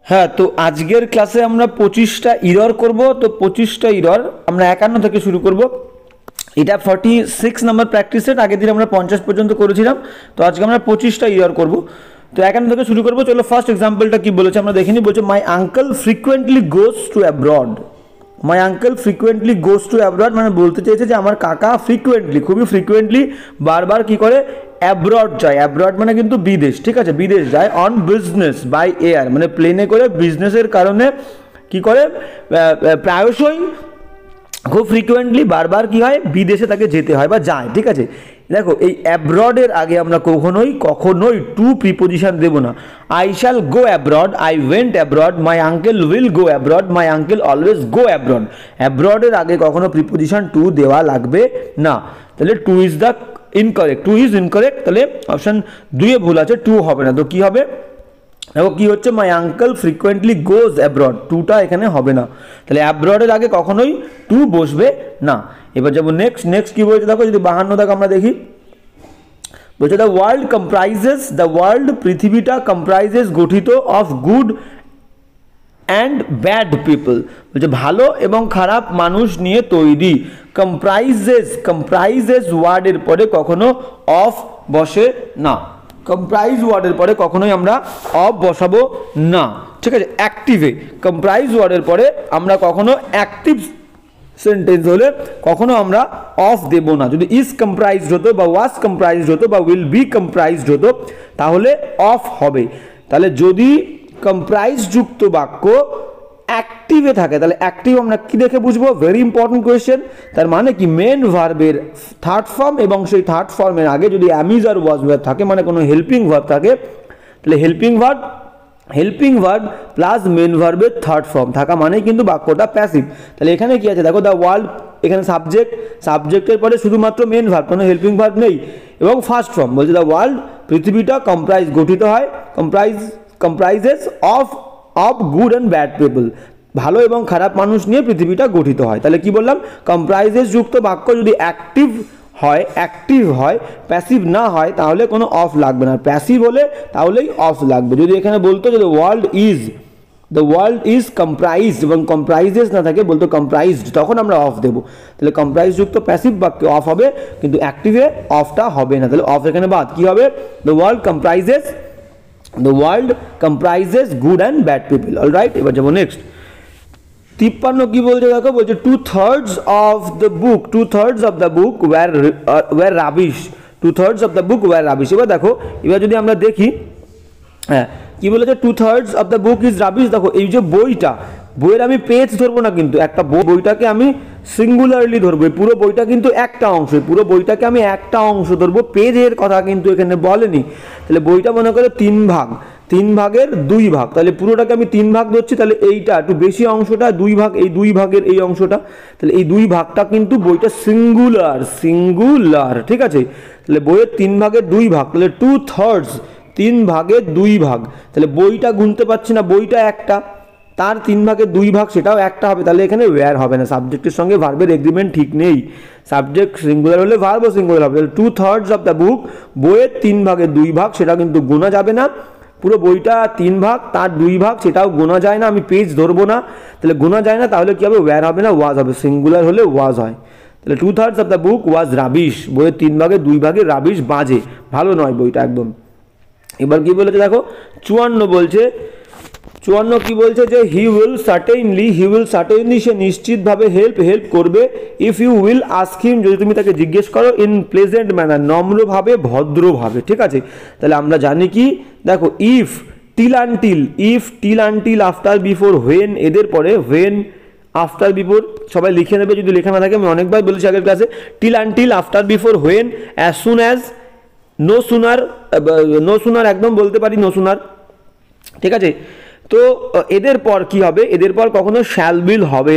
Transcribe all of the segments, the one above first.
হ্যাঁ, তো আজকের ক্লাসে আমরা 25টা ইরর করব। তো 25টা ইরর আমরা 51 থেকে শুরু করব। এটা 46 নাম্বার প্র্যাকটিস সেট। আগের দিন আমরা 50 পর্যন্ত করেছিলাম, তো আজকে আমরা 25টা ইরর করব। তো 51 থেকে শুরু করব। চলো ফার্স্ট এক্সাম্পলটা কি বলেছে আমরা দেখে নিই। বলছে my uncle frequently goes to abroad. My uncle frequently goes to abroad মানে বলতে চেয়েছে যে আমার কাকা ফ্রিকুয়েন্টলি, খুবই ফ্রিকুয়েন্টলি, বারবার কি করে অ্যাব্রড যায়। অ্যাব্রড মানে কিন্তু বিদেশ, ঠিক আছে, বিদেশ যায়। অন বিজনেস বাই এয়ার মানে প্লেনে করে বিজনেসের কারণে কি করে প্রায়শই, খুব ফ্রিকুয়েন্টলি, বারবার কি হয় বিদেশে তাকে যেতে হয় বা যায়, ঠিক আছে। দেখো এই অ্যাব্রডের আগে আমরা কখনোই টু প্রিপোজিশন দেব না। I shall go abroad, I went abroad, my uncle will go abroad, my uncle always go abroad. অ্যাব্রডের আগে কখনো প্রিপোজিশন টু দেওয়া লাগবে না। তাহলে to is the incorrect, to is incorrect. তাহলে অপশন 2 এ ভুল আছে, টু হবে না। তো কি হবে, দেখো কি হচ্ছে, my uncle frequently goes abroad, টুটা এখানে হবে না। তাহলে অ্যাব্রডের আগে কখনোই টু বসবে না। এবার যাবো নেক্সট কি বলছে দেখো, যদি 52 দাগ আমরা দেখি, বলছে দ্য ওয়ার্ল্ড পৃথিবীটা কম্প্রাইজেস গঠিত of good and bad people. বলছে ভালো এবং খারাপ মানুষ নিয়ে তৈরি। কম্প্রাইজেস ওয়ার্ডের পরে কখনো অফ বসে না। কম্প্রাইজ ওয়ার্ডের পরে কখনোই আমরা অফ বসাবো না, ঠিক আছে। অ্যাক্টিভে কম্প্রাইজ ওয়ার্ডের পরে আমরা কখনো অ্যাক্টিভ সেন্টেন্স হলে কখনো আমরা অফ দেব না। যদি ইজ কম্প্রাইজড হতো বা ওয়াজ কম্প্রাইজড হতো বা উইল বি কম্প্রাইজড হতো তাহলে অফ হবে। তাহলে যদি কম্প্রাইজ যুক্ত বাক্য অ্যাক্টিভে থাকে তাহলে অ্যাক্টিভ আমরা কি দেখে বুঝবো, ভেরি ইম্পর্টেন্ট কোয়েশ্চেন। তার মানে কি মেন ভার্বের থার্ড ফর্ম এবং সেই থার্ড ফর্মের আগে যদি অ্যামিজ আর ওয়াজ ভার্ব থাকে, মানে কোনো হেল্পিং ভার্ব থাকে, তাহলে হেল্পিং ভার্ব প্লাস মেন ভার্বের থার্ড ফর্ম থাকা মানেই কিন্তু বাক্যটা প্যাসিভ। তাহলে এখানে কি আছে দেখো, দ্য ওয়ার্ল্ড, এখানে সাবজেক্টের পরে শুধুমাত্র মেন ভার্ব, কোনো হেল্পিং ভার্ব নেই, এবং ফার্স্ট ফর্ম বলছে দ্য ওয়ার্ল্ড পৃথিবীটা গঠিত হয়, comprises of good and bad people, ভালো এবং খারাপ মানুষ নিয়ে পৃথিবীটা গঠিত হয়। তাহলে কি বললাম, কম্প্রাইজেস যুক্ত বাক্য যদি অ্যাক্টিভ হয়, প্যাসিভ না হয় তাহলে কোনো অফ লাগবে না। প্যাসিভ হলে তাহলেই অফ লাগবে। যদি এখানে বলতো যে দ্য ওয়ার্ল্ড ইজ কম্প্রাইজড এবং কম্প্রাইজেস না থাকে, বলতো কম্প্রাইজড, তখন আমরা অফ দেবো। তাহলে কম্প্রাইজ যুক্ত প্যাসিভ বাক্য অফ হবে, কিন্তু অ্যাক্টিভে অফটা হবে না। তাহলে অফ এখানে বাদ। কি হবে, the world comprises good and bad people. Alright, এবার যাবো নেক্সট 53 কি বলছে দেখো, বলছে 2/3 of the book were rubbish. 2/3 of the book were rubbish. এবার দেখো, এবার যদি আমরা দেখি, হ্যাঁ কি বলেছে, 2/3 of the book is rubbish. দেখো এই যে বইয়ের আমি পেজ ধরবো না, কিন্তু একটা বইটাকে আমি সিঙ্গুলারলি ধরবো। পুরো বইটা কিন্তু একটা অংশ, পুরো বইটাকে আমি একটা অংশ ধরবো, পেজের কথা কিন্তু এখানে বলেনি। তাহলে বইটা মনে করে 3 ভাগের 2 ভাগ, তাহলে পুরোটাকে আমি 3 ভাগ ধরছি। তাহলে এইটা একটু বেশি অংশটা 2 ভাগ, এই 2 ভাগের এই অংশটা, তাহলে এই 2 ভাগটা কিন্তু বইটা সিঙ্গুলার, ঠিক আছে। তাহলে বইয়ের 3 ভাগের 2 ভাগ, তাহলে 2/3, 3 ভাগের 2 ভাগ। তাহলে বইটা গুনতে পারছি না, বইটা একটা, তার 3 ভাগের 2 ভাগ সেটাও একটা হবে। তাহলে এখানে ওয়্যার হবে না, সাবজেক্টের সঙ্গে ভার্বের এগ্রিমেন্ট ঠিক নেই। সাবজেক্ট সিঙ্গুলার হলে ভার্বও সিঙ্গুলার হবে। তাহলে 2/3 অফ দ্য বুক, বইয়ের 3 ভাগের 2 ভাগ, সেটা কিন্তু গোনা যাবে না। পুরো বইটা 3 ভাগ, তার 2 ভাগ, সেটাও গোনা যায় না। আমি পেজ ধরবো না, তাহলে গোনা যায় না। তাহলে কি হবে, ওয়্যার হবে না, ওয়াজ হবে। সিঙ্গুলার হলে ওয়াজ হয়। তাহলে 2/3 of the book was rubbish, বইয়ের 3 ভাগের 2 ভাগে রাবিশ, বাজে, ভালো নয় বইটা একদম। এবার কি বলেছে দেখো, 54 কি বলছে যে হি উইল সার্টেইনলি, সে নিশ্চিতভাবে হেল্প করবে। If you will ask him, যদি তুমি তাকে জিজ্ঞেস করো, ইন প্লেজেন্ট ম্যানার, নম্রভাবে, ভদ্রভাবে, ঠিক আছে। তাহলে আমরা জানি কি দেখো, if till until after before, when এদের পরে, হোয়েন আফটার বিফোর সবাই লিখে নেবে যদি লেখা না থাকে। আমি অনেকবার বলেছি আগের ক্লাসে, till until, after before, when, as soon as, no sooner একদম বলতে পারি, নো সুনার, ঠিক আছে। তো এদের পর কি হবে, এদের পর কখনো শ্যাল বিল হবে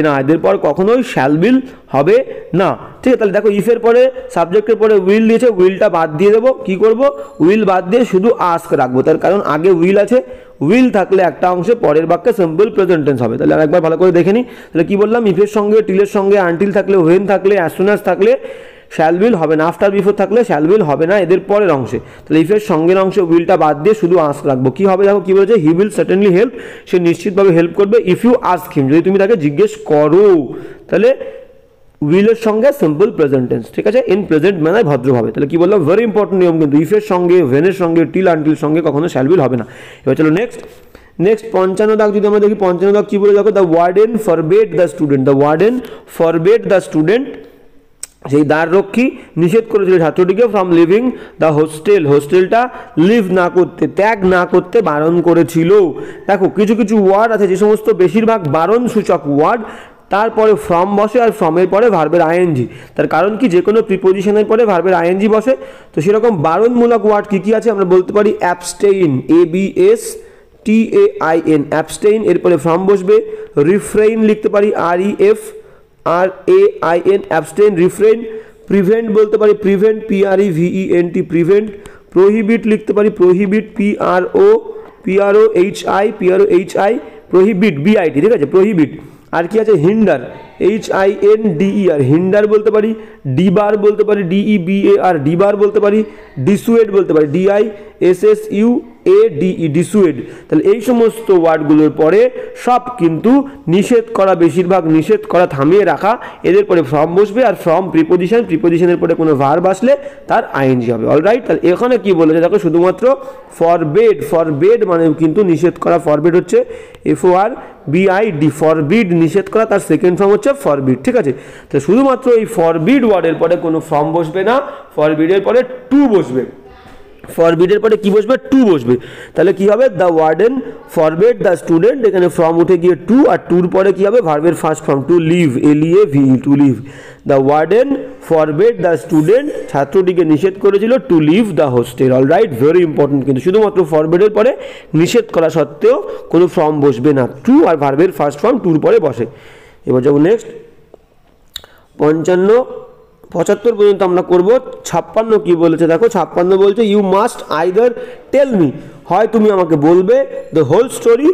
না, ঠিক আছে। তাহলে দেখো, ইফের পরে সাবজেক্টের পরে উইল দিয়েছে, উইলটা বাদ দিয়ে দেবো। কি করব, উইল বাদ দিয়ে শুধু আস্ক রাখবো, তার কারণ আগে উইল আছে। উইল থাকলে একটা অংশে, পরের বাক্যে সিম্পল প্রেজেন্ট টেন্স হবে। তাহলে আরেকবার ভালো করে দেখে নিই। তাহলে কি বললাম, ইফের সঙ্গে, টিলের সঙ্গে, আনটিল থাকলে, হোয়েন থাকলে, অ্যাজ সুন অ্যাজ থাকলে শ্যাল উইল হবে না, আফটার বিফোর থাকলে শ্যাল উইল হবে না এদের পরের অংশে। তাহলে ইফের সঙ্গের অংশে উইলটা বাদ দিয়ে শুধু আস্ক রাখবো। কি হবে দেখো কি বলেছে, হি উইল সার্টেনলি হেল্প, সে নিশ্চিতভাবে হেল্প করবে, ইফ ইউ আস্ক হিম, যদি তুমি তাকে জিজ্ঞেস করো। তাহলে উইলের সঙ্গে সিম্পল প্রেজেন্ট টেন্স, ঠিক আছে, ইন প্রেজেন্ট ম্যানার ভদ্রভাবে। তাহলে কি বললাম, ভেরি ইম্পর্টেন্ট নিয়ম কিন্তু, ইফের সঙ্গে, ভেনের সঙ্গে, টিল আনটিল সঙ্গে কখনো শ্যাল উইল হবে না। এবার চলো নেক্সট 55 দাগ যদি আমরা দেখি, 55 দাগ কি বলে দেখো, the warden forbade the student, the warden forbade the student, সেই দ্বাররক্ষী নিষেধ করেছিল ছাত্রটিকে ফ্রম লিভিং দ্য হোস্টেল, হোস্টেলটা লিভ না করতে, ত্যাগ না করতে বারণ করেছিল। দেখো কিছু কিছু ওয়ার্ড আছে যে সমস্ত বেশিরভাগ বারণ সূচক ওয়ার্ড, তারপরে ফ্রম বসে আর ফ্রমের পরে ভার্বের আইএনজি। তার কারণ কি, যে কোনো প্রিপোজিশনের পরে ভার্বের আইএনজি বসে। তো সেরকম বারণমূলক ওয়ার্ড কী কী আছে আমরা বলতে পারি, অ্যাবস্টেইন, ABSTAIN, অ্যাবস্টেইন, এরপরে ফ্রম বসবে। রিফ্রেইন লিখতে পারি, REFRAIN, অ্যাবস্টেইন, রিফ্রেইন। প্রিভেন্ট বলতে পারি, প্রিভেন্ট, PREVENT, প্রিভেন্ট। প্রহিবিট লিখতে পারি, প্রহিবিট, PROHI, প্রহিবিট, BIT, ঠিক আছে, প্রহিবিট। আর কি আছে, হিন্ডার, HINDER, হিন্ডার বলতে পারি। ডিবার বলতে পারি, DEBAR, ডিবার বলতে পারি। ডিসুয়েড বলতে পারি, DISSUADE, ডিসুয়েড। তাহলে এই সমস্ত ওয়ার্ডগুলোর পরে সব কিন্তু নিষেধ করা, বেশিরভাগ নিষেধ করা, থামিয়ে রাখা, এদের পরে ফ্রম বসবে। আর ফ্রম প্রিপোজিশন, প্রিপোজিশনের পরে কোনো ভার্ব আসলে তার আইএনজি হবে। অলরাইট, তাহলে এখানে কি বলেছে দেখো, শুধুমাত্র ফরবেড, ফরবেড মানে কিন্তু নিষেধ করা, ফরবেড হচ্ছে FORBID, ফরবিড, নিষেধ করা, তার সেকেন্ড ফর্ম হচ্ছে ফরবিড, ঠিক আছে। তো শুধুমাত্র এই ফরবিড ওয়ার্ডের পরে কোনো ফর্ম বসবে না, ফরবিডের পরে টু বসবে, ফরবিডের পরে কি বসবে, টু বসবে। তাহলে কি হবে, the warden forbade the student, এখানে ফ্রম উঠে গিয়ে টু, আর টুর পরে কি হবে, ভার্বের first form to leave, LEAVE, to leave. The warden forbade the student, ছাত্রটিকে নিষেধ করেছিল to leave the hostel. Alright, very important কিন্তু, শুধুমাত্র ফরবেডের পরে নিষেধ করা সত্ত্বেও কোনো ফর্ম বসবে না, টু আর ভার্বের ফার্স্ট ফর্ম টুর পরে বসে। এবার যাবো নেক্সট 75 পর্যন্ত আমরা করব। 56 কি বলেছে দেখো, 56 বলছে, you must either tell me, হয় তুমি আমাকে বলবে the whole story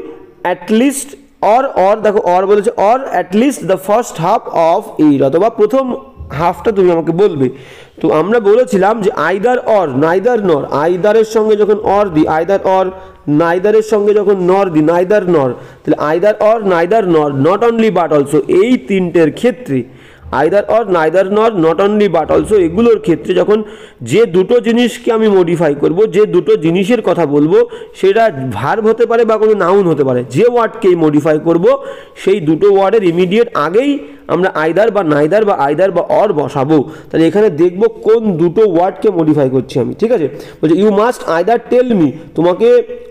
at least, or দেখো অর বলেছে, or at least the first half of it, অথবা প্রথম হাফটা তুমি আমাকে বলবে। তো আমরা বলেছিলাম যে আইদার অর, নাইদার নর, আইদারের সঙ্গে যখন অর দিই, আইদার অর, নাইদারের সঙ্গে যখন নর দিই, নাইদার নর, তাহলে either or, neither nor, not only but also, এই তিনটের ক্ষেত্রে either or, neither nor, not only but also, এগুলোর ক্ষেত্রে যখন যে দুটো জিনিসকে আমি মডিফাই করব, যে দুটো জিনিসের কথা বলবো, সেটা ভার্ব হতে পারে বা কোনো নাউন হতে পারে, যে ওয়ার্ডকেই মডিফাই করব সেই দুটো ওয়ার্ডের ইমিডিয়েট আগেই আমরা আইদার বা নাইদার বা আইদার বা অর বসাবো। তাহলে এখানে দেখব কোন দুটো ওয়ার্ডকে মডিফাই করছি আমি, ঠিক আছে। বলছে you must either tell me,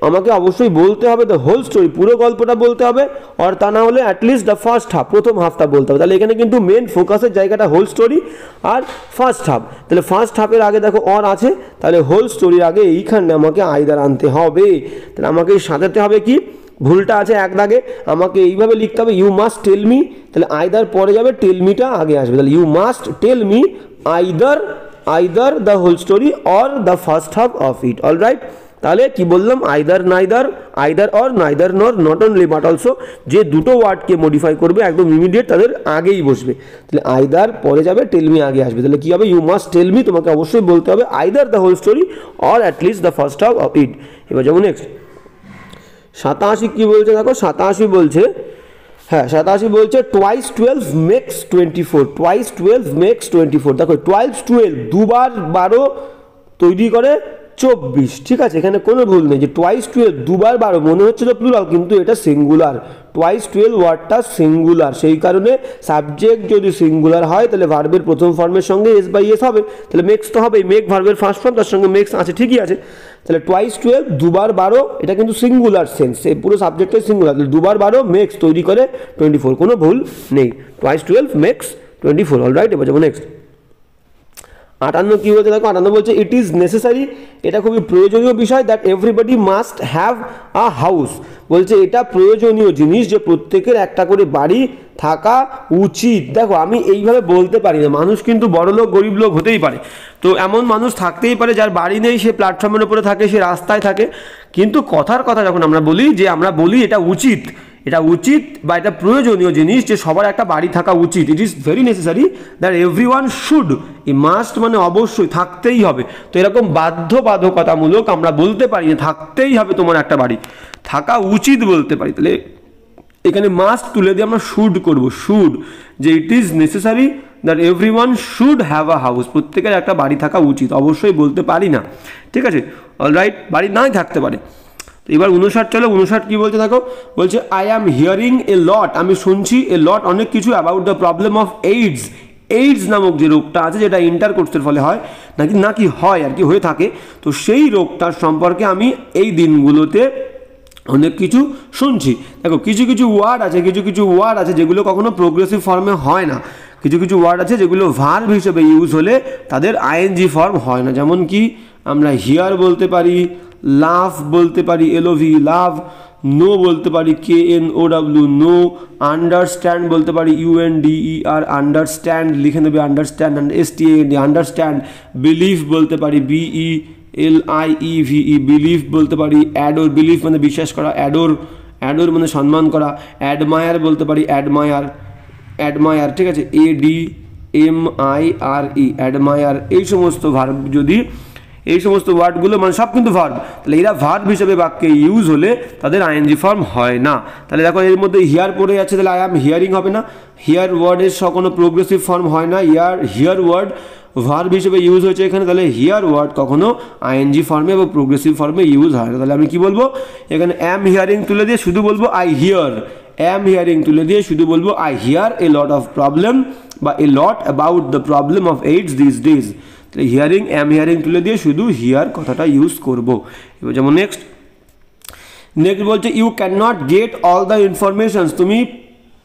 আমাকে অবশ্যই বলতে হবে দ্য হোল স্টোরি, পুরো গল্পটা বলতে হবে, আর তা না হলে অ্যাটলিস্ট দ্য ফার্স্ট হাফ, প্রথম হাফটা বলতে হবে। তাহলে এখানে কিন্তু মেন ফোকাসের জায়গাটা হোল স্টোরি আর ফার্স্ট হাফ। তাহলে ফার্স্ট হাফের আগে দেখো অর আছে, তাহলে হোল স্টোরির আগে এইখানে আমাকে আইদার আনতে হবে। তাহলে আমাকে সাজাতে হবে কি, ভুলটা আছে এক দাগে, আমাকে এইভাবে লিখতে হবে, ইউ মাস্ট টেল মি, তাহলে আইদার পরে যাবে, টেল মিটা আগে আসবে। তাহলে you must tell me either the whole story or the first half of it. Alright, তাহলে কি বললাম, either or, neither nor, not only but also, যে দুটো ওয়ার্ডকে মডিফাই করবে একদম ইমিডিয়েট তাদের আগেই বসবে। তাহলে আইদার পরে যাবে, টেল মি আগে আসবে। তাহলে কি হবে, ইউ মাস্ট টেল মি, তোমাকে অবশ্যই বলতে হবে either the whole story or at least the first half of it. এবার যেমন নেক্সট 87 কি বলছে দেখো, 87 বলছে, হ্যাঁ 87 বলছে, twice 12 makes 24, twice 12 makes 24। দেখো 12 দুবার 12 তৈরি করে 24, ঠিক আছে, এখানে কোনো ভুল নেই। যে twice 12 দুবার 12 মনে হচ্ছিল প্লুরাল, কিন্তু এটা সিঙ্গুলার। twice 12 ওয়ার্ডটা সিঙ্গুলার, সেই কারণে সাবজেক্ট যদি সিঙ্গুলার হয় তাহলে ভার্বের প্রথম ফর্মের সঙ্গে এস বাই এস হবে, তাহলে মেক্স তো হবেই, মেক ভার্বের ফার্স্ট ফর্ম, তার সঙ্গে মেক্স আছে, ঠিকই আছে। তাহলে twice 12 দুবার 12, এটা কিন্তু সিঙ্গুলার সেন্স, এই পুরো সাবজেক্টটাই সিঙ্গুলার, তাহলে দুবার 12 মেক্স তৈরি করে 24, কোনো ভুল নেই, twice 12 মেক্স 24। অলরাইট, এবার যাবো নেক্সট 58 কি বলছে দেখো, 58 বলছে, ইট ইজ নেসেসারি, এটা খুবই প্রয়োজনীয় বিষয়, that everybody must have a house, বলছে এটা প্রয়োজনীয় জিনিস যে প্রত্যেকের একটা করে বাড়ি থাকা উচিত। দেখো আমি এইভাবে বলতে পারি না, মানুষ কিন্তু বড় লোক গরিব লোক হতেই পারে, তো এমন মানুষ থাকতেই পারে যার বাড়ি নেই, সে প্ল্যাটফর্মের উপরে থাকে, সে রাস্তায় থাকে, কিন্তু কথার কথা যখন আমরা বলি যে আমরা বলি এটা উচিত, এটা উচিত বা এটা প্রয়োজনীয় জিনিস যে সবার একটা বাড়ি থাকা উচিত। It is very necessary that everyone should, এই মাস্ট মানে অবশ্যই থাকতেই হবে। তো এরকম বাধ্যবাধকতামূলক আমরা বলতে পারি যে থাকতেই হবে তোমার একটা বাড়ি, থাকা উচিত বলতে পারি। তাহলে এখানে মাস্ট তুলে দিয়ে আমরা শুড করব, শুড, যে it is necessary that everyone should have a house, প্রত্যেকের একটা বাড়ি থাকা উচিত, অবশ্যই বলতে পারি না। ঠিক আছে, অলরাইট, বাড়ি নাই থাকতে পারে। তো এবার 59 চলো, 59 কি বলছে দেখো, বলছে আই অ্যাম হিয়ারিং এ লট, আমি শুনছি এ লট অনেক কিছু about the problem of AIDS, AIDS নামক যে রোগটা আছে যেটা ইন্টারকোর্সের ফলে হয় নাকি হয় আর কি, হয়ে থাকে। তো সেই রোগটার সম্পর্কে আমি এই দিনগুলোতে অনেক কিছু শুনছি। দেখো কিছু কিছু ওয়ার্ড আছে যেগুলো কখনো প্রোগ্রেসিভ ফর্মে হয় না, কিছু কিছু ওয়ার্ড আছে যেগুলো ভার্ব হিসেবে ইউজ হলে তাদের আইএনজি ফর্ম হয় না। যেমন কি আমরা হিয়ার বলতে পারি, লাভ বলতে পারি, এলওভি লাভ, নো বলতে পারি KNOW নো, আন্ডারস্ট্যান্ড বলতে পারি UNDER আন্ডারস্ট্যান্ড, লিখে নেবে আন্ডারস্ট্যান্ড, STAND আন্ডারস্ট্যান্ড, বিলিভ বলতে পারি BELIEVE বিলিভ বলতে পারি, অ্যাডোর, বিলিভ মানে বিশ্বাস করা, অ্যাডোর মানে সম্মান করা, অ্যাডমায়ার বলতে পারি, অ্যাডমায়ার, ঠিক আছে, ADMIRE অ্যাডমায়ার। এই সমস্ত ভার্ব, যদি এই সমস্ত ওয়ার্ডগুলো মানে সব কিন্তু ভার্ব, তাহলে এরা ভার্ব হিসেবে বাক্যে ইউজ হলে তাদের আইএনজি ফর্ম হয় না। তাহলে দেখো এর মধ্যে হিয়ার পড়ে যাচ্ছে, তাহলে আই অ্যাম হিয়ারিং হবে না, হিয়ার ওয়ার্ডের কোনো প্রোগ্রেসিভ ফর্ম হয় না, হিয়ার ওয়ার্ড ভার্ব হিসেবে ইউজ হয়েছে এখানে, তাহলে হিয়ার ওয়ার্ড কখনো আইএনজি ফর্মে বা প্রোগ্রেসিভ ফর্মে ইউজ হয় না। তাহলে আমি কি বলবো, এখানে অ্যাম হিয়ারিং তুলে দিয়ে শুধু বলবো আই হিয়ার, অ্যাম হিয়ারিং তুলে দিয়ে শুধু বলবো I hear a lot of problem বা a lot about the problem of AIDS these days. তাহলে হিয়ারিং, অ্যাম হিয়ারিং তুলে দিয়ে শুধু হিয়ার কথাটা ইউজ করবো। এবার যেমন নেক্সট বলছে you can not get all the informations, তুমি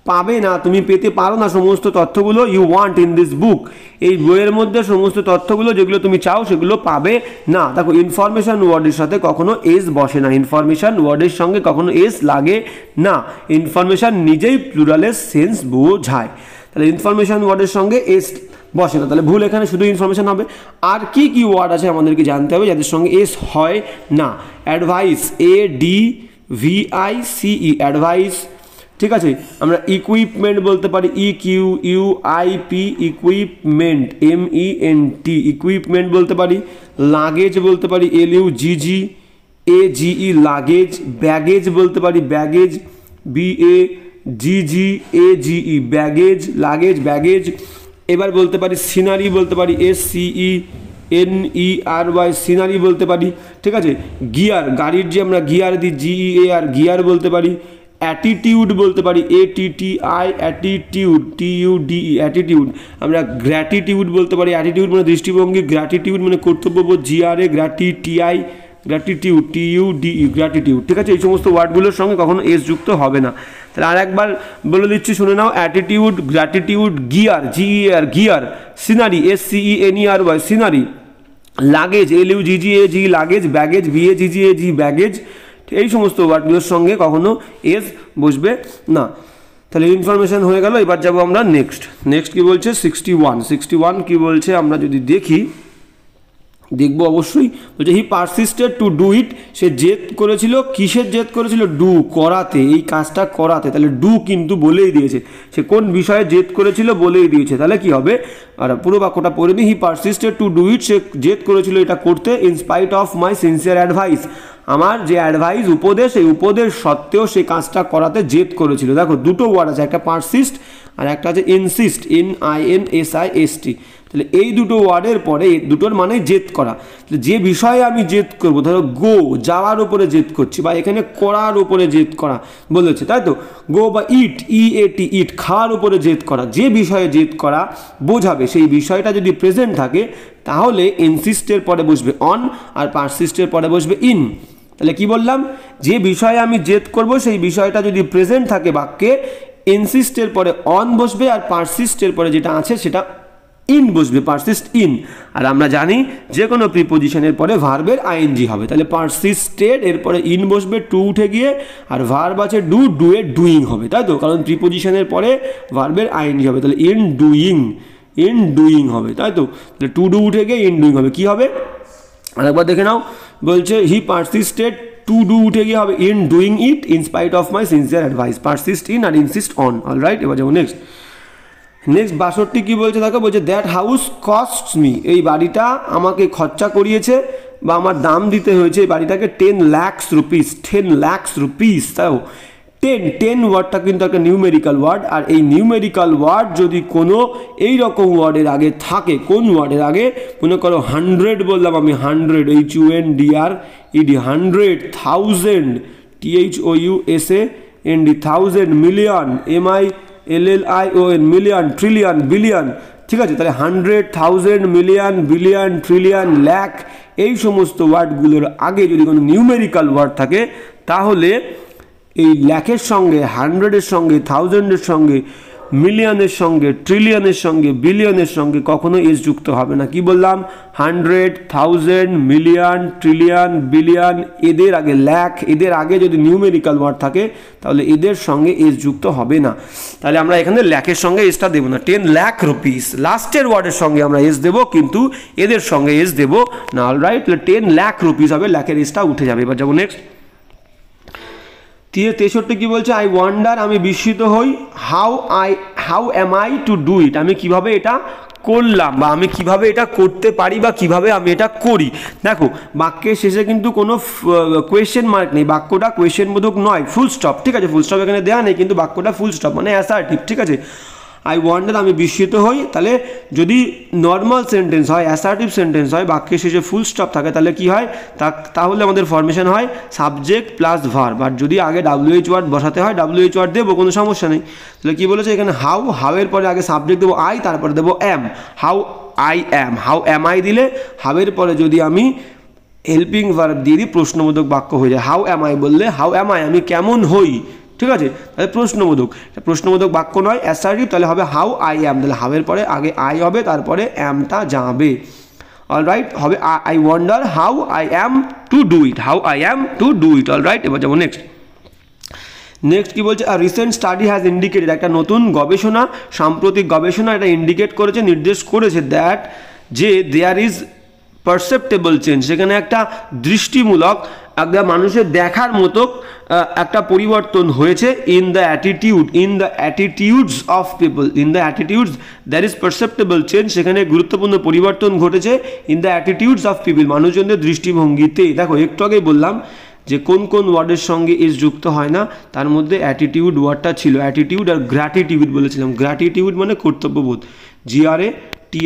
পাবে না, তুমি পেতে পারো না সমস্ত তথ্যগুলো, you want in this book, এই বইয়ের মধ্যে সমস্ত তথ্যগুলো যেগুলো তুমি চাও সেগুলো পাবে না। দেখো ইনফরমেশন ওয়ার্ডের সাথে কখনো এস বসে না, ইনফরমেশন ওয়ার্ডের সঙ্গে কখনো এস লাগে না, ইনফরমেশন নিজেই প্লুরালের সেন্স বোঝায়, তাহলে ইনফরমেশন ওয়ার্ডের সঙ্গে এস বসে না, তাহলে ভুল, এখানে শুধু ইনফরমেশন হবে। আর কি কি ওয়ার্ড আছে আমাদেরকে জানতে হবে যাদের সঙ্গে এস হয় না, অ্যাডভাইস, ADVICE অ্যাডভাইস, ঠিক আছে। আমরা ইকুইপমেন্ট বলতে পারি EQUIP ইকুইপমেন্ট, MENT ইকুইপমেন্ট বলতে পারি, লাগেজ বলতে পারি LUGGAGE লাগেজ, ব্যাগেজ বলতে পারি baggage BAGGAGE baggage, luggage baggage. এবার বলতে পারি সিনারি বলতে পারি SCENERY সিনারি বলতে পারি, ঠিক আছে। গিয়ার, গাড়ির যে আমরা গিয়ার দিই GEAR গিয়ার বলতে পারি। অ্যাটিটিউড বলতে পারি ATTI অ্যাটিটিউড TUDE অ্যাটিটিউড। আমরা গ্র্যাটিটিউড বলতে পারি, অ্যাটিটিউড মানে দৃষ্টিভঙ্গি, গ্র্যাটিটিউড মানে কর্তব্যবোধ GRA গ্র্যাটিটিআই গ্র্যাটিটিউড TUDE গ্র্যাটিটিউড, ঠিক আছে। এই সমস্ত ওয়ার্ডগুলোর সঙ্গে কখনো এস যুক্ত হবে না। তাহলে আর একবার বলে দিচ্ছি শুনে নাও, attitude, gratitude, gear GEAR gear, scenery SCENERY scenery, luggage LUGGAG luggage, baggage BAGGAG baggage, এই সমস্ত ওয়ার্ডগুলোর সঙ্গে কখনো এস বসবে না। তাহলে ইনফরমেশন হয়ে গেল। এবার যাবো আমরা নেক্সট কি বলছে 61 কি বলছে আমরা যদি দেখবো অবশ্যই বলছে হি পারসিস্টেড টু ডু ইট, সে জেদ করেছিল, কিসের জেদ করেছিল, ডু করাতে, এই কাজটা করাতে, তাহলে ডু কিন্তু বলেই দিয়েছে, সে কোন বিষয়ে জেদ করেছিল বলেই দিয়েছে, তাহলে কি হবে, আর পুরো বাক্যটা পড়ে নি, হি পারসিস্টেড টু ডু ইট, সে জেদ করেছিল এটা করতে, in spite of my sincere advice, আমার যে অ্যাডভাইস উপদেশ, এই উপদেশ সত্ত্বেও সেই কাজটা করাতে জেদ করেছিল। দেখো দুটো ওয়ার্ড আছে, একটা পারসিস্ট আর একটা আছে ইনসিস্ট, INSIST। তাহলে এই দুটো ওয়ার্ডের পরে দুটোর মানে জেদ করা, যে বিষয়ে আমি জেদ করব, ধরো গো যাওয়ার উপরে জেদ করছি, বা এখানে করার উপরে জেদ করা বলেছে, তাই তো, গো বা ইট EAT ইট খাওয়ার উপরে জেদ করা, যে বিষয়ে জেদ করা বোঝাবে সেই বিষয়টা যদি প্রেজেন্ট থাকে তাহলে ইনসিস্টের পরে বসবে অন আর পারসিস্টের পরে বসবে ইন। তাহলে কি বললাম, যে বিষয়ে আমি জেদ করব সেই বিষয়টা যদি প্রেজেন্ট থাকে বাক্যে, ইনসিস্টের পরে অন বসবে আর পারসিস্টের পরে যেটা আছে সেটা ইন বসবে, পারসিস্ট ইন। আর আমরা জানি যে কোনো প্রিপোজিশনের পরে ভার্বের আইএনজি হবে, তাহলে পারসিস্টেড এরপরে ইন বসবে, টু উঠে গিয়ে, আর ভার্ব আছে ডু, ডুয়ে ডুইং হবে, তাই তো, কারণ প্রিপোজিশনের পরে ভার্বের আইএনজি হবে, তাহলে ইন ডুইং হবে, তাই তো। তাহলে টু ডু উঠে গিয়ে ইন ডুইং হবে, কি হবে আরেকবার দেখে নাও, বলছে হি পারসিস্টেড টু ডু উঠে গিয়ে হবে in doing it in spite of my sincere advice, persist in আর ইনসিস্ট অন। অলরাইট, এবার যাবো নেক্সট। নেক্সট 62 কি বলছে দেখো, বলছে দ্যাট হাউস কস্টস মি, এই বাড়িটা আমাকে খরচা করিয়েছে বা আমার দাম দিতে হয়েছে এই বাড়িটাকে 10 lakhs rupees, 10 lakhs rupees। তাও 10 ওয়ার্ডটা কিন্তু একটা নিউমেরিক্যাল ওয়ার্ড, আর এই নিউমেরিক্যাল ওয়ার্ড যদি কোনো এই রকম ওয়ার্ডের আগে থাকে, কোন ওয়ার্ডের আগে, মনে করো 100 বললাম আমি, 100 HUNDRED, 100, 1000 THOUSAND, 1000, million MILLION, million, trillion, billion, ঠিক আছে। তাহলে 100, 1000, মিলিয়ন, বিলিয়ন, ট্রিলিয়ন, ল্যাক, এই সমস্ত ওয়ার্ডগুলোর আগে যদি কোনো নিউমেরিক্যাল ওয়ার্ড থাকে তাহলে এই ল্যাকের সঙ্গে, 100-এর সঙ্গে, 1000-এর সঙ্গে, মিলিয়নের সঙ্গে, ট্রিলিয়নের সঙ্গে, বিলিয়নের সঙ্গে কখনো এস যুক্ত হবে না। কি বললাম? 100, 1000, মিলিয়ন, ট্রিলিয়ন, বিলিয়ন, এদের আগে ল্যাক, এদের আগে যদি নিউমেরিক্যাল ওয়ার্ড থাকে তাহলে এদের সঙ্গে এস যুক্ত হবে না। তাহলে আমরা এখানে ল্যাকের সঙ্গে এসটা দেবো না। 10 lakh rupees লাস্টের ওয়ার্ডের সঙ্গে আমরা এস দেবো, কিন্তু এদের সঙ্গে এস দেবো না। অলরাইট, 10 lakh rupees হবে, ল্যাকের এসটা উঠে যাবে। এবার যাবো নেক্সট। 63 কি বলছে? আই ওয়ান্ডার, আমি বিস্মিত হই, how M I to do it, আমি কিভাবে এটা করলাম বা আমি কিভাবে এটা করতে পারি বা কিভাবে আমি এটা করি। দেখো বাক্যের শেষে কিন্তু কোনো কোয়েশ্চেন মার্ক নেই, বাক্যটা কোয়েশ্চেন বোধক নয়, ফুল স্টপ, ঠিক আছে। ফুল স্টপ এখানে দেওয়া নেই, কিন্তু বাক্যটা ফুল স্টপ মানে অ্যাসার্টিভ, ঠিক আছে। আই ওয়ান্ডার, আমি বিস্মিত হই, তাহলে যদি নর্মাল সেন্টেন্স হয়, অ্যাসার্টিভ সেন্টেন্স হয়, বাক্যের শেষে ফুল স্টপ থাকে, তাহলে কি হয়? তাহলে আমাদের ফরমেশন হয় সাবজেক্ট প্লাস ভার্ব। আর যদি আগে WH ওয়ার্ড বসাতে হয় WH ওয়ার্ড দেবো, কোনো সমস্যা নেই। তাহলে কি বলেছে এখানে? হাউ এর পরে আগে সাবজেক্ট দেবো আই, তারপরে দেবো অ্যাম। হাউ অ্যাম আই দিলে হাউয়ের পরে যদি আমি হেল্পিং ভার্ব দিয়ে দিই প্রশ্নবোধক বাক্য হয়ে যায়। হাউ অ্যাম আই বললে হাউ অ্যাম আই, আমি কেমন হই, ঠিক আছে। তাহলে প্রশ্নবোধক বাক্য নয়, অ্যাসার্টিভ, তাহলে হবে হাউ আই অ্যাম, তাহলে হাউয়ের পরে আগে আই হবে, তারপরে অ্যামটা যাবে। অলরাইট, হবে I wonder how I am to do it, how I am to do it. Alright, এবার যাবো নেক্সট কি বলছে? রিসেন্ট স্টাডি হ্যাজ ইন্ডিকেটেড, একটা নতুন গবেষণা, সাম্প্রতিক গবেষণা এটা ইন্ডিকেট করেছে, নির্দেশ করেছে, দ্যাট যে দেয়ার ইজ পারসেপ্টেবল চেঞ্জ, সেখানে একটা দৃষ্টিমূলক, একটা মানুষের দেখার মতো একটা পরিবর্তন হয়েছে in the attitudes of people, there is perceptible change, সেখানে গুরুত্বপূর্ণ পরিবর্তন ঘটেছে in the attitudes of people, মানুষজনদের দৃষ্টিভঙ্গিতে। দেখো একটু আগেই বললাম যে কোন কোন ওয়ার্ডের সঙ্গে এস যুক্ত হয় না, তার মধ্যে অ্যাটিটিউড ওয়ার্ডটা ছিল। অ্যাটিটিউড আর গ্র্যাটিটিউড বলেছিলাম। গ্র্যাটিটিউড মানে কর্তব্যবোধ, GRATI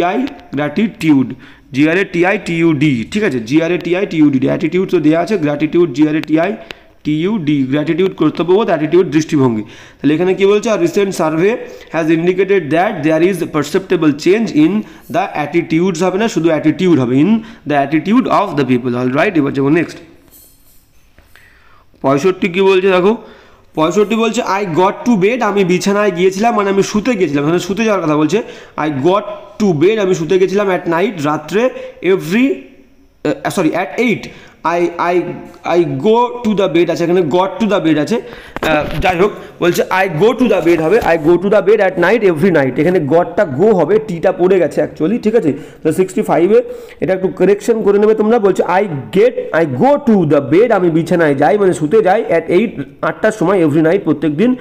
গ্র্যাটিটিউড, GRATITUD, ঠিক আছে। GRATITUD, অ্যাটিটিউড তো দেওয়া আছে, গ্র্যাটিটিউড GRATITUD, গ্র্যাটিটিউড কর্তব্যবোধ, অ্যাটিটিউড দৃষ্টিভঙ্গি। তাহলে এখানে কি বলছে? আর recent survey has indicated that there is perceptible change in the attitudes, হবে না, শুধু অ্যাটিটিউড হবে, in the attitude of the people. Alright, এবার যাবো নেক্সট। 65 কি বলছে দেখো, 65 বলছে আই গট টু বেড, আমি বিছানায় গিয়েছিলাম, মানে আমি শুতে গেছিলাম, এখানে শুতে যাওয়ার কথা বলছে। আই গট টু বেড, আমি শুতে গেছিলাম, অ্যাট নাইট, রাত্রে, at 8 I go to the bed আছে, এখানে গট টু দ্য বেড আছে, যাই হোক বলছে I go to the bed হবে, I go to the bed at night every night, এখানে গটটা গো হবে, টিটা পড়ে গেছে অ্যাকচুয়ালি, ঠিক আছে। তো 65-এ এটা একটু কারেকশন করে নেবে তোমরা। বলছে I go to the bed, আমি বিছানায় যাই, মানে শুতে যাই, অ্যাট 8টার সময় এভরি নাইট, প্রত্যেক দিন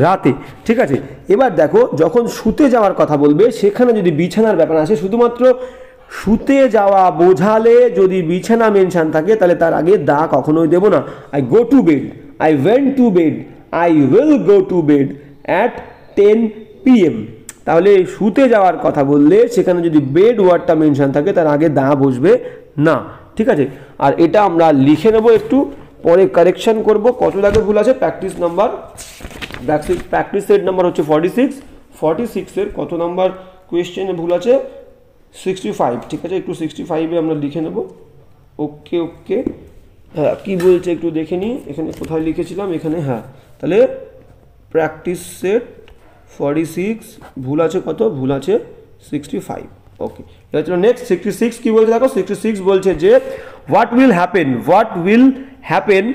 রাতে, ঠিক আছে। এবার দেখো যখন শুতে যাওয়ার কথা বলবে সেখানে যদি বিছানার ব্যাপার আসে, শুধুমাত্র শুতে যাওয়া বোঝালে যদি বিছানা মেনশন থাকে তাহলে তার আগে দা কখনোই দেবো না। I go to bed, I went to bed, I will go to bed at 10 PM, তাহলে শুতে যাওয়ার কথা বললে সেখানে যদি বেড ওয়ার্ডটা মেনশন থাকে তার আগে দা বসবে না, ঠিক আছে। আর এটা আমরা লিখে নেব, একটু পরে কারেকশন করব। কত দাগে ভুল আছে? প্র্যাকটিস সেট নাম্বার হচ্ছে 46 এর কত নাম্বার কোয়েশ্চেনে ভুল আছে? 65, ঠিক আছে। একটু 65-এ আমরা লিখে নেব। ওকে, হ্যাঁ কী বলছে একটু দেখে নিই, এখানে কোথায় লিখেছিলাম, এখানে, হ্যাঁ। তাহলে প্র্যাকটিস সেট 46, ভুল আছে কত? ভুল আছে 65। ওকে, এবার চলো নেক্সট। 66 কী বলছে দেখো, 66 বলছে যে what will happen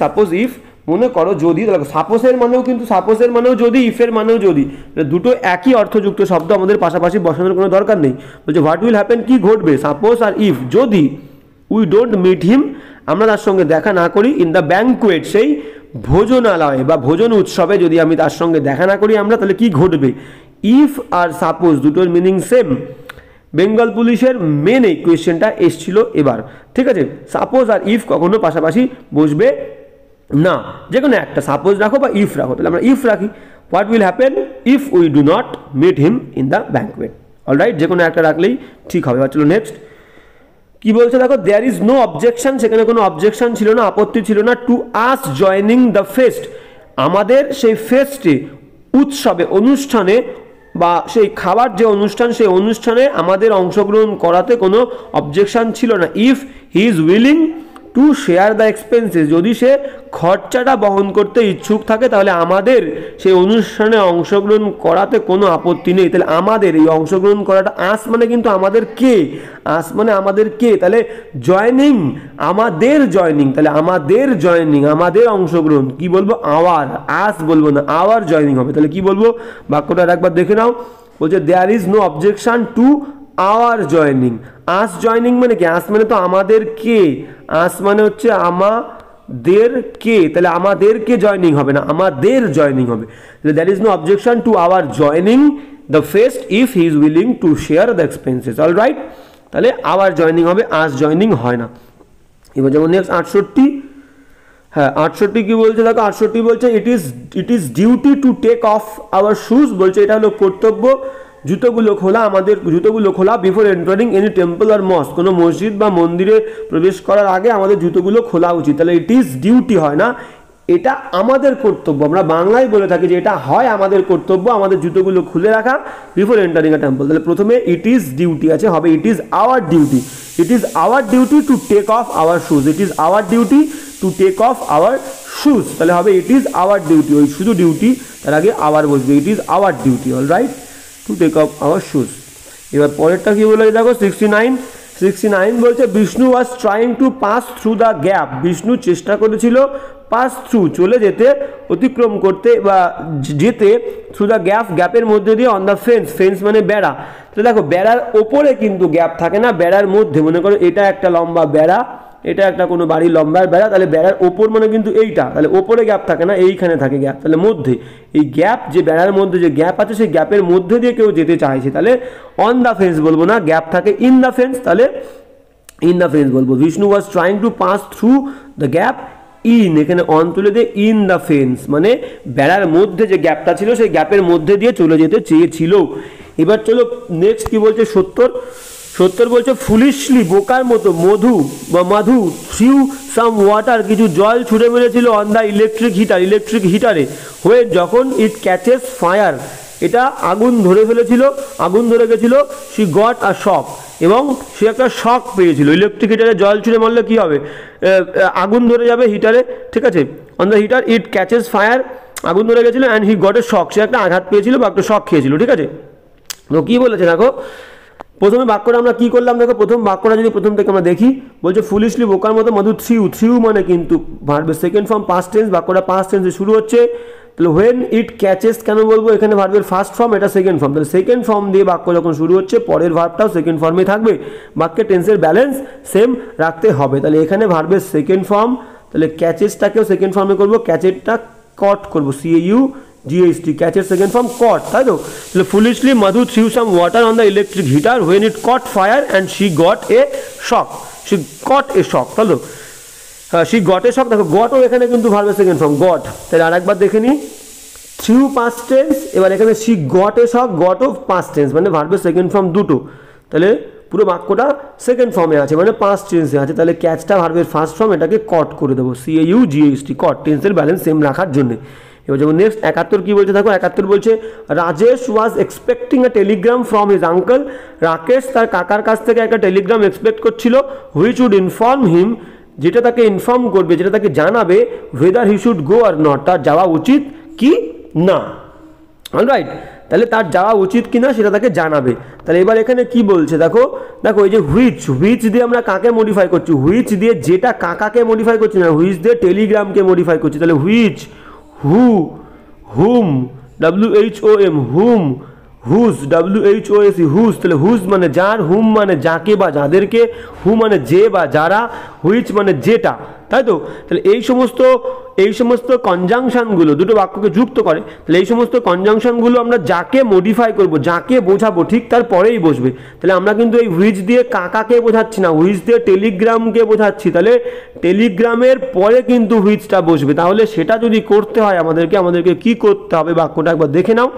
suppose if, মনে করো যদি, সাপোজের মানেও যদি, ইফের মানেও যদি, দুটো একই অর্থযুক্ত শব্দ, আমাদের পাশাপাশি বসানোর কোনো দরকার নেই। বলছে হোয়াট উইল হ্যাপেন, কি ঘটবে, সাপোজ আর ইফ, যদি উই ডোন্ট মিট হিম, আমরা তার সঙ্গে দেখা না করি, ইন দ্য ব্যাঙ্কুয়েট সেই ভোজনালয়ে বা ভোজন উৎসবে যদি আমি তার সঙ্গে দেখা না করি আমরা, তাহলে কি ঘটবে? ইফ আর সাপোজ দুটোর মিনিং সেম। বেঙ্গল পুলিশের মেন এই কোয়েশ্চেনটা এসছিল এবার, ঠিক আছে? সাপোজ আর ইফ কখনো পাশাপাশি বসবে না, যে কোনো একটা সাপোজ রাখো বা ইফ রাখো। তাহলে আমরা ইফ রাখি, what will happen if we do not meet him in the banquet. Alright, যে কোনো একটা রাখলেই ঠিক হবে। চলো নেক্সট কি বলছে দেখো, দেয়ার ইজ নো অবজেকশন, সেখানে কোনো অবজেকশন ছিল না, আপত্তি ছিল না, to us joining the fest, আমাদের সেই ফেস্টে, উৎসবে, অনুষ্ঠানে বা সেই খাবার যে অনুষ্ঠান সেই অনুষ্ঠানে আমাদের অংশগ্রহণ করাতে কোনো অবজেকশন ছিল না। If he is willing to share the expenses, যদি সে খরচাটা বহন করতে ইচ্ছুক থাকে তাহলে আমাদের সেই অনুষ্ঠানে অংশগ্রহণ করাতে কোনো আপত্তি নেই। তাহলে আমাদের এই অংশগ্রহণ করাটা, আস মানে কিন্তু আমাদের কে, আস মানে আমাদের কে, তাহলে জয়নিং আমাদের জয়নিং, তাহলে আমাদের জয়নিং আমাদের অংশগ্রহণ কি বলবো? আওয়ার, আস বলবো না, আওয়ার জয়নিং হবে। তাহলে কি বলবো বাক্যটা একবার দেখে নাও, বলছে there is no objection to our joining. Us joining মানে কি? আস মানে তো আমাদের কে, আস মানে হচ্ছে আমাদের কে, তাহলে আমাদেরকে জয়নিং হবে না, আমাদের জয়নিং হবে। তাহলে there is no objection to our joining the fest if he is willing to share the expenses. All right, তাহলে আওয়ার জয়নিং হবে, আস জয়নিং হয় না। এবার যেমন নেক্সট 68, হ্যাঁ 68 কি বলছে দেখো, 68 বলছে it is duty to take off our shoes, বলছে এটা হলো কর্তব্য জুতোগুলো খোলা, আমাদের জুতোগুলো খোলা, বিফোর এন্টারিং এনি টেম্পল আর মস্ক, কোনো মসজিদ বা মন্দিরে প্রবেশ করার আগে আমাদের জুতোগুলো খোলা উচিত। তাহলে ইট ইজ ডিউটি হয় না, এটা আমাদের কর্তব্য। আমরা বাংলায় বলে থাকি যে এটা হয় আমাদের কর্তব্য, আমাদের জুতোগুলো খুলে রাখা বিফোর এন্টারিং আ টেম্পল। তাহলে প্রথমে ইট ইজ ডিউটি আছে, হবে it is our duty, it is our duty to take off our shoes, it is our duty to take off our shoes. তাহলে হবে ইট ইজ আওয়ার ডিউটি, ওই শুধু duty তার আগে আওয়ার বসবে, it is our duty. All right, to take off our shoes. এবার পরেরটা কি বলে দেখো 69 বলছে Vishnu was trying to pass through the gap, Vishnu চেষ্টা করেছিল পাস থ্রু চলে যেতে, অতিক্রম করতে বা যেতে, থ্রু দ্য গ্যাপ গ্যাপের মধ্যে দিয়ে, অন দ্য ফেন্স, ফেন্স মানে বেড়া। তো দেখো বেড়ার ওপরে কিন্তু গ্যাপ থাকে না, বেড়ার মধ্যে, মনে করো এটা একটা লম্বা বেড়া, এটা একটা কোনো বাড়ির লম্বার বেড়া, তাহলে বেড়ার ওপর মানে কিন্তু এইটা, তাহলে ওপরে গ্যাপ থাকে না, এইখানে থাকে গ্যাপ, তাহলে মধ্যে, এই গ্যাপ যে বেড়ার মধ্যে যে গ্যাপ আছে সেই গ্যাপের মধ্যে দিয়ে কেউ যেতে চাইছে, তাহলে অন দ্য ফেন্স বলবো না, গ্যাপ থাকে ইন দ্য ফেন্স, তাহলে ইন দ্য ফেন্স বলবো। Vishnu was trying to pass through the gap in, এখানে অন তুলে দিয়ে ইন দ্য ফেন্স, মানে বেড়ার মধ্যে যে গ্যাপটা ছিল সেই গ্যাপের মধ্যে দিয়ে চলে যেতে চেয়েছিল। এবার চলো নেক্সট কি বলছে 70 বলছে ফুলিশলি, বোকার মতো, মাধু থ্রিউ সাম ওয়াটার, কিছু জল ছুঁড়ে মেরেছিল অন দ্য ইলেকট্রিক হিটারে, হয়ে যখন ইট ক্যাচেস ফায়ার, এটা আগুন ধরে ফেলেছিল, আগুন ধরে গেছিল, শি গট আ শক, এবং সে একটা শক পেয়েছিল। ইলেকট্রিক হিটারে জল ছুঁড়ে মারলে কি হবে? আগুন ধরে যাবে হিটারে, ঠিক আছে? On the heater it catches fire, আগুন ধরে গেছিল, অ্যান্ড হি গট এ শক, সে একটা আঘাত পেয়েছিল বা একটা শক খেয়েছিল, ঠিক আছে? তো কি বলেছে দেখো, প্রথমে বাক্যটা আমরা কি করলাম দেখো, প্রথম বাক্যটা যদি প্রথম থেকে আমরা দেখি, বলছে ফুলিশলি বোকার মতো মধু থ্রিউ মানে কিন্তু ভার্বের সেকেন্ড ফর্ম পাস্ট টেন্স, বাক্যটা পাস্ট টেন্সে শুরু হচ্ছে। তাহলে হোয়েন ইট ক্যাচেস কেন বলবো, এখানে ভার্বের ফার্স্ট ফর্ম, এটা সেকেন্ড ফর্ম, তাহলে সেকেন্ড ফর্ম দিয়ে বাক্য যখন শুরু হচ্ছে পরের ভার্বটাও সেকেন্ড ফর্মে থাকবে, বাক্যের টেন্সের ব্যালেন্স সেম রাখতে হবে। তাহলে এখানে ভার্বের সেকেন্ড ফর্ম, তাহলে ক্যাচেসটাকেও সেকেন্ড ফর্মে করবো, ক্যাচেরটা কট করবো, CAUGHT, ক্যাচের সেকেন্ড ফর্ম কট, তাই তো? তাহলে foolishly Madhu threw some water on the electric heater when it caught fire and she got a shock, তাই তো? শি গট এ শক, দেখো গটও এখানে কিন্তু ভার্বের সেকেন্ড ফর্ম গট। তাহলে আরেকবার দেখে নিই, থ্রিউ পাস্ট টেন্স, এবার এখানে শি গট এ শক, গটও পাস্ট টেন্স, মানে ভার্বের সেকেন্ড ফর্ম দুটো, তাহলে পুরো বাক্যটা সেকেন্ড ফর্মে আছে, মানে পাস্ট টেন্সে আছে। তাহলে ক্যাচটা ভার্বের ফার্স্ট ফর্ম, এটাকে কট করে দেবো, CAUGHT, কট, টেন্সের ব্যালেন্স সেম রাখার জন্য। এবার যেমন নেক্সট 71 কি বলছে দেখো, 71 বলছে Rajesh was expecting A Telegram from his uncle, Rakesh তার কাকার কাছ থেকে একটা টেলিগ্রাম এক্সপেক্ট করছিল, হুইচ উড ইনফর্ম হিম, যেটা তাকে ইনফর্ম করবে, যেটা তাকে জানাবে, whether he should go or not, তার যাওয়া উচিত কি না। অলরাইট, তাহলে তার যাওয়া উচিত কিনা সেটা তাকে জানাবে। তাহলে এবার এখানে কি বলছে দেখো, এই যে হুইচ দিয়ে আমরা কাকে মডিফাই করছি, হুইচ দিয়ে যেটা কাকাকে মডিফাই করছি না, হুইচ দিয়ে টেলিগ্রামকে মডিফাই করছি। তাহলে which, who, whom, WHOM, whom, whose, WHOS, whose, তাহলে হুজ মানে যার, হুম মানে যাকে বা যাদেরকে, হু মানে যে বা যারা, হুইচ মানে যেটা, তাই তো? তাহলে এই সমস্ত কনজাংশনগুলো দুটো বাক্যকে যুক্ত করে। তাহলে এই সমস্ত কনজাংশনগুলো আমরা যাকে মডিফাই করব, যাকে বোঝাবো, ঠিক তার পরেই বসবে। তাহলে আমরা কিন্তু এই হুইচ দিয়ে কাকাকে বোঝাচ্ছি না, হুইচ দিয়ে টেলিগ্রামকে বোঝাচ্ছি। তাহলে টেলিগ্রামের পরে কিন্তু হুইচটা বসবে। তাহলে সেটা যদি করতে হয় আমাদেরকে কি করতে হবে, বাক্যটা একবার দেখে নাও।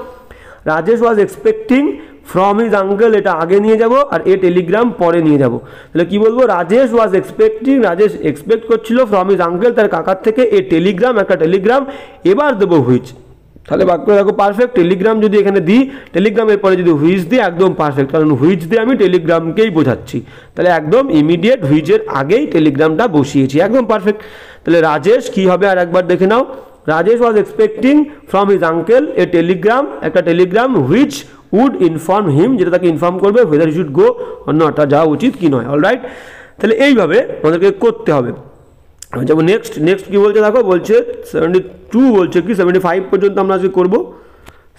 Rajesh was expecting from his uncle, এটা আগে নিয়ে যাব, আর এ টেলিগ্রাম পরে নিয়ে যাব। তাহলে কি বলবো, Rajesh was expecting, Rajesh expect করছিল ফ্রম হিজ আঙ্কেল, তার কাকার থেকে, এ টেলিগ্রাম, একটা টেলিগ্রাম, এবার দেবো হুইচ। তাহলে বাক্য দেখো পারফেক্ট। টেলিগ্রাম যদি এখানে দিই, টেলিগ্রামের পরে যদি হুইচ দিই, একদম পারফেক্ট, কারণ হুইচ দিয়ে আমি টেলিগ্রামকেই বোঝাচ্ছি। তাহলে একদম ইমিডিয়েট হুইচের আগেই টেলিগ্রামটা বসিয়েছি, একদম পারফেক্ট। তাহলে রাজেশ কি হবে আর একবার দেখে নাও, Rajesh was expecting from his uncle a telegram, একটা telegram, which would inform him, যেটা তাকে ইনফর্ম করবে whether he should go or not, যাওয়া উচিত কি নয়। অলরাইট, তাহলে এইভাবে আমাদেরকে করতে হবে। যেমন নেক্সট কি বলছে দেখো, বলছে 72 বলছে কি 75 পর্যন্ত আমরা আজকে করবো।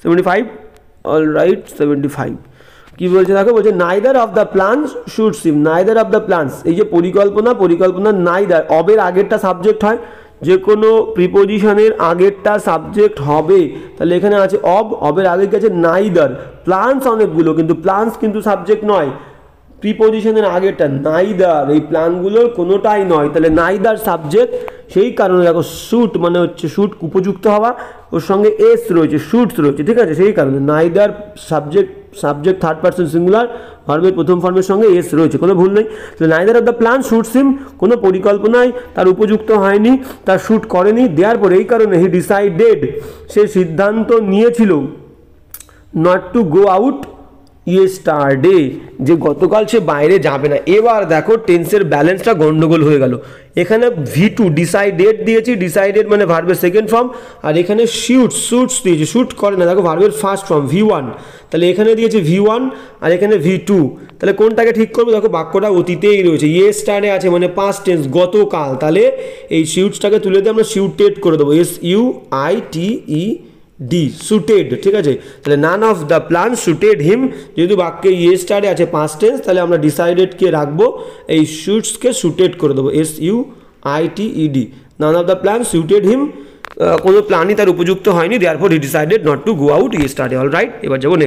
75, অলরাইট 75 কি বলছে দেখো, বলছে neither of the plans should SIM, neither of the plans, এই যে পরিকল্পনা নাইদার, অবের আগেরটা সাবজেক্ট হয়, যে কোনো প্রিপোজিশনের আগেরটা সাবজেক্ট হবে। তাহলে এখানে আছে অবের আগে কি আছে, নাইদার। প্ল্যানস অনেকগুলো, কিন্তু প্ল্যানস কিন্তু সাবজেক্ট নয়। প্রিপোজিশনের আগেরটা নাইদার, এই প্ল্যানগুলোর কোনোটাই নয়। তাহলে নাইদার সাবজেক্ট, সেই কারণে দেখো শুট মানে হচ্ছে শুট উপযুক্ত হওয়া, ওর সঙ্গে এস রয়েছে, শুটস রয়েছে, ঠিক আছে? সেই কারণে neither subject third person singular, ভার্বের প্রথম ফর্মের সঙ্গে এস রয়েছে, কোনো ভুল নেই। তাহলে neither of the plan suits him, কোনো পরিকল্পনায় তার উপযুক্ত হয়নি, তার শুট করেনি, দেওয়ার পর এই কারণে হি ডিসাইডেড, সে সিদ্ধান্ত নিয়েছিল, not to go out yesterday, যে গতকাল সে বাইরে যাবে না। এবার দেখো টেন্সের ব্যালেন্সটা গন্ডগোল হয়ে গেল। এখানে V2 ডিসাইডেড দিয়েছি, ডিসাইডেড মানে ভার্বের সেকেন্ড ফর্ম, আর এখানে শুটস দিয়েছি, শুট করে না, দেখো ভার্বের ফার্স্ট ফর্ম V1। তাহলে এখানে দিয়েছি V1 আর এখানে V2। তাহলে কোনটাকে ঠিক করবো, দেখো বাক্যটা অতীতেই রয়েছে, ইয়েস্টারডে আছে মানে পাস্ট টেন্স, গতকাল। তাহলে এই শুটসটাকে তুলে দিয়ে আমরা শুটেড করে দেবো, SUITED, সুটেড, ঠিক আছে? তাহলে none of the plan suited him, যেহেতু বাক্যে ইয়েস্টারডে আছে পাস্ট টেন্স, তাহলে আমরা ডিসাইডেডকে রাখবো, এই শুটসকে সুটেড করে দেবো, SUITED, none of the plan suited him, কোনো প্ল্যানই তার উপযুক্ত হয়নি, therefore he decided not to go out yesterday. Alright, এবার যাবো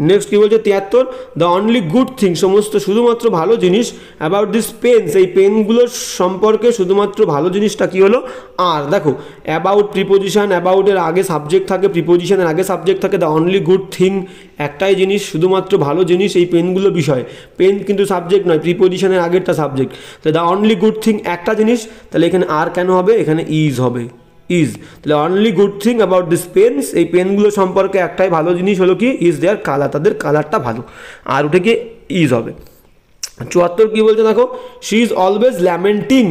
নেক্সট কি বলছে 73, দ্য অনলি গুড থিং, সমস্ত শুধুমাত্র ভালো জিনিস, অ্যাবাউট দিস পেনস, এই পেনগুলোর সম্পর্কে শুধুমাত্র ভালো জিনিসটা কি হলো, আর দেখো অ্যাবাউট প্রিপোজিশন, অ্যাবাউটের আগে সাবজেক্ট থাকে, প্রিপোজিশনের আগে সাবজেক্ট থাকে, দ্য অনলি গুড থিং একটাই জিনিস, শুধুমাত্র ভালো জিনিস, এই পেনগুলো বিষয়, পেন কিন্তু সাবজেক্ট নয়, প্রিপোজিশনের আগেরটা সাবজেক্ট। তাহলে দ্য অনলি গুড থিং একটা জিনিস, তাহলে এখানে আর কেন হবে, এখানে ইজ হবে, ইজ। তাহলে only good thing about this Pence, এই পেনগুলো সম্পর্কে একটাই ভালো জিনিস হলো কি, ইজ দেয়ার কালার, তাদের কালারটা ভালো, আর উঠে গিয়ে ইজ হবে। 74 কি বলছে দেখো, শি ইজ অলওয়েজ ল্যামেন্টিং,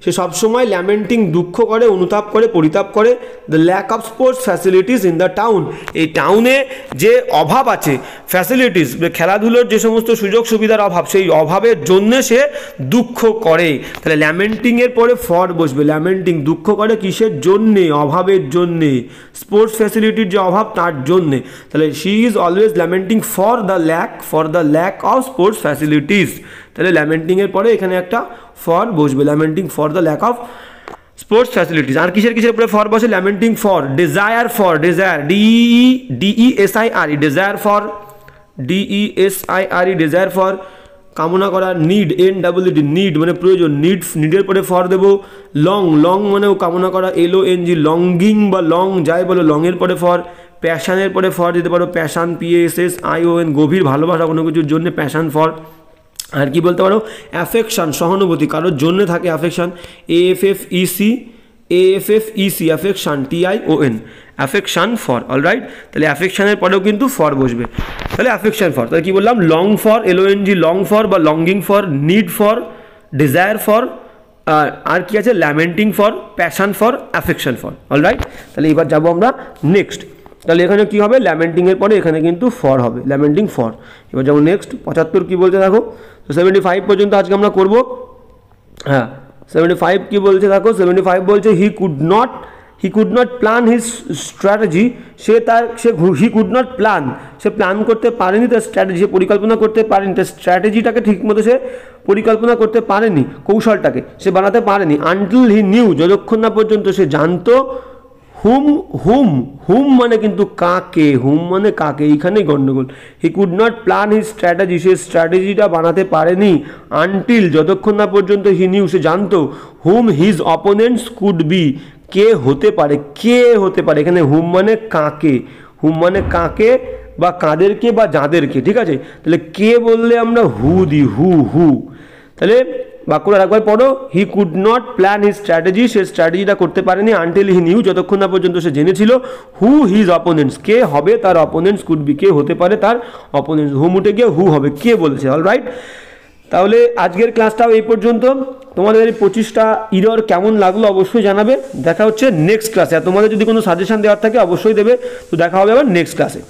সে সবসময় ল্যামেন্টিং, দুঃখ করে, অনুতাপ করে, পরিতাপ করে, the lack of sports facilities in the town, এই টাউনে যে অভাব আছে, ফ্যাসিলিটিস খেলাধুলোর যে সমস্ত সুযোগ সুবিধার অভাব, সেই অভাবের জন্যে সে দুঃখ করে। তাহলে ল্যামেন্টিংয়ের পরে ফর বসবে, ল্যামেন্টিং দুঃখ করে কিসের জন্যে, অভাবের জন্যে, স্পোর্টস ফ্যাসিলিটির যে অভাব তার জন্যে। তাহলে she is always lamenting for the lack of sports facilities. তাহলে ল্যামেন্টিংয়ের পরে এখানে একটা ফর বসবে, lamenting for the lack of sports facilities. আর কিসের উপরে ফর বসে, lamenting for desire, DESIRE, desire for, DESIRE, desire for, কামনা করা, নিড, NEED, নিড মানে প্রয়োজন, নিডের পরে ফর দেবো। লং মানেও কামনা করা, LONG, লঙ্গিং বা লং যাই বলো, লংয়ের পরে ফর। প্যাশানের পরে ফর দিতে পারো, প্যাশান, PASSION, গভীর ভালোবাসা কোনো কিছুর জন্য প্যাশান ফর। আর কি বলতে পারো, অ্যাফেকশান, সহানুভূতি, কারোর জন্য থাকে affection, AFFEC, affection, TION, affection for. Alright, তাহলে অ্যাফেকশানের পরেও কিন্তু ফর বসবে, তাহলে অ্যাফেকশান ফর। তাহলে কি বললাম, long for, LONG, long for বা longing for, need for, desire for, আর কি আছে, lamenting for, passion for, affection for. Alright, তাহলে এবার যাবো আমরা নেক্সট। তাহলে এখানে কি হবে, ল্যামেন্টিংয়ের পরে এখানে কিন্তু ফর হবে, ল্যামেন্টিং ফর। এবার যেমন নেক্সট 75 কি বলছে দেখো, তো 75 পর্যন্ত আজকে আমরা করব। হ্যাঁ, 75 কি বলছে দেখো, 75 বলছে হি could not he could not plan his strategy, he could not plan, say plan করতে পারেনি তার স্ট্র্যাটেজি, সে পরিকল্পনা করতে পারেনি তার স্ট্র্যাটেজিটাকে ঠিকমতো সে পরিকল্পনা করতে পারেনি, কৌশলটাকে সে বানাতে পারেনি। আনটিল হি নিউ, যতক্ষণ না পর্যন্ত সে জানতো, হুম মানে কিন্তু কাকে, হুম মানে কাকে, এইখানেই গন্ডগোল। He could not plan his strategy, সে স্ট্র্যাটেজিটা বানাতে পারেনি। আনটিল, যতক্ষণ না পর্যন্ত হি নিউ, সে জানতো হুম হিজ অপোনেন্টস কুড বি, কে হতে পারে, কে হতে পারে। এখানে হুম মানে কাকে, হুম মানে কাকে বা কাদেরকে বা যাদেরকে, ঠিক আছে। তাহলে কে বললে আমরা হু দি, হু। তাহলে বাক্যটা একবার পড়ো, he could not plan his strategy, সে স্ট্র্যাটেজিটা করতে পারেনি। আনটিল হি নিউ, যতক্ষণ না পর্যন্ত সে জেনেছিল, হু হিজ অপোনেন্টস, কে হবে তার অপোনেন্টস, কুড বি, কে হতে পারে তার অপোনেন্টস। হুম উঠে গিয়ে হু হবে, কে বলেছে। অলরাইট, তাহলে আজকের ক্লাসটাও এই পর্যন্ত। তোমাদের এই 25টা ইরর কেমন লাগলো অবশ্যই জানাবে। দেখা হচ্ছে নেক্সট ক্লাসে। আর তোমাদের যদি কোনো সাজেশন দেওয়ার থাকে অবশ্যই দেবে। তো দেখা হবে আবার নেক্সট ক্লাসে।